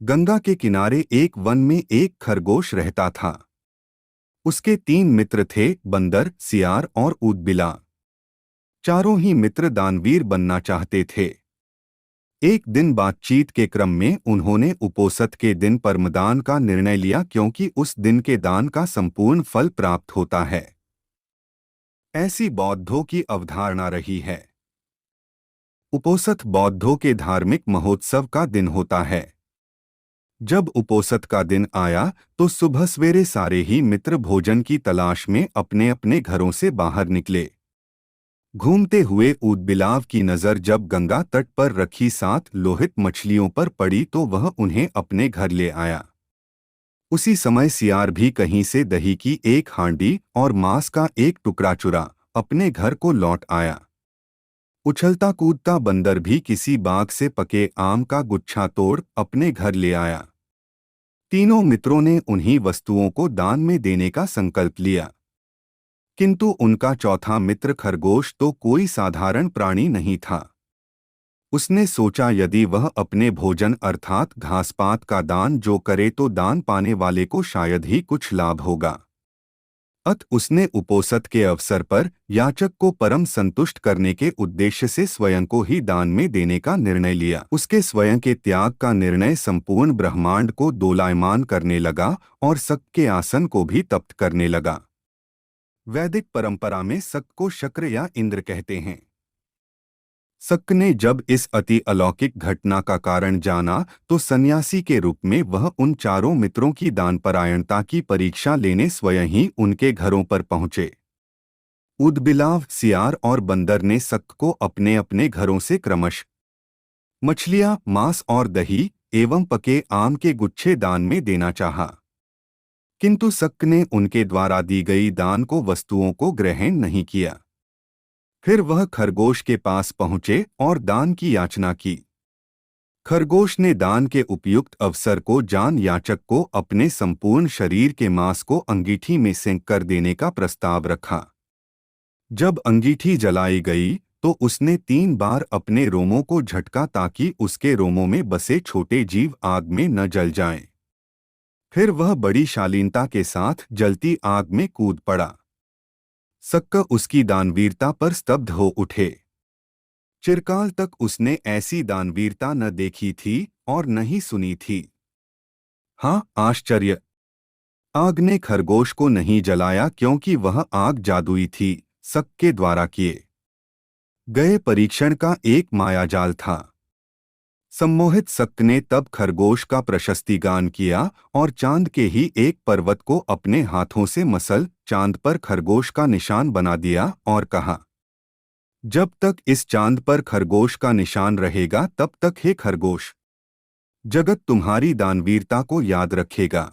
गंगा के किनारे एक वन में एक खरगोश रहता था। उसके 3 मित्र थे, बंदर, सियार और ऊदबिला। चारों ही मित्र दानवीर बनना चाहते थे। एक दिन बातचीत के क्रम में उन्होंने उपोषित के दिन परमदान का निर्णय लिया, क्योंकि उस दिन के दान का संपूर्ण फल प्राप्त होता है। ऐसी बौद्धों की अवधारणा रही है। उपोषित बौद्धों के धार्मिक महोत्सव का दिन होता है। जब उपोषित का दिन आया तो सुबह सवेरे सारे ही मित्र भोजन की तलाश में अपने अपने घरों से बाहर निकले। घूमते हुए ऊदबिलाव की नज़र जब गंगा तट पर रखी 7 लोहित मछलियों पर पड़ी तो वह उन्हें अपने घर ले आया। उसी समय सियार भी कहीं से दही की एक हांडी और मांस का एक टुकड़ा चुरा अपने घर को लौट आया। उछलता कूदता बंदर भी किसी बाग से पके आम का गुच्छा तोड़ अपने घर ले आया। तीनों मित्रों ने उन्हीं वस्तुओं को दान में देने का संकल्प लिया। किंतु उनका चौथा मित्र खरगोश तो कोई साधारण प्राणी नहीं था। उसने सोचा, यदि वह अपने भोजन अर्थात घासपात का दान जो करे तो दान पाने वाले को शायद ही कुछ लाभ होगा। अत उसने उपोषित के अवसर पर याचक को परम संतुष्ट करने के उद्देश्य से स्वयं को ही दान में देने का निर्णय लिया। उसके स्वयं के त्याग का निर्णय संपूर्ण ब्रह्मांड को दोलायमान करने लगा और शक के आसन को भी तप्त करने लगा। वैदिक परंपरा में शक को शक्र या इंद्र कहते हैं। शक ने जब इस अति अलौकिक घटना का कारण जाना तो सन्यासी के रूप में वह उन चारों मित्रों की दानपरायणता की परीक्षा लेने स्वयं ही उनके घरों पर पहुंचे। ऊदबिलाव, सियार और बंदर ने शक को अपने अपने घरों से क्रमशः मछलियां, मांस और दही एवं पके आम के गुच्छे दान में देना चाहा। किंतु शक ने उनके द्वारा दी गई दान को वस्तुओं को ग्रहण नहीं किया। फिर वह खरगोश के पास पहुंचे और दान की याचना की। खरगोश ने दान के उपयुक्त अवसर को जान याचक को अपने संपूर्ण शरीर के मांस को अंगीठी में सेंक कर देने का प्रस्ताव रखा। जब अंगीठी जलाई गई तो उसने 3 बार अपने रोमों को झटका ताकि उसके रोमों में बसे छोटे जीव आग में न जल जाएं। फिर वह बड़ी शालीनता के साथ जलती आग में कूद पड़ा। शक उसकी दानवीरता पर स्तब्ध हो उठे। चिरकाल तक उसने ऐसी दानवीरता न देखी थी और न ही सुनी थी। हाँ, आश्चर्य! आग ने खरगोश को नहीं जलाया, क्योंकि वह आग जादुई थी, शक के द्वारा किए गए परीक्षण का एक मायाजाल था। सम्मोहित शक ने तब खरगोश का प्रशस्ति गान किया और चांद के ही एक पर्वत को अपने हाथों से मसल चांद पर खरगोश का निशान बना दिया और कहा, जब तक इस चांद पर खरगोश का निशान रहेगा तब तक हे खरगोश, जगत तुम्हारी दानवीरता को याद रखेगा।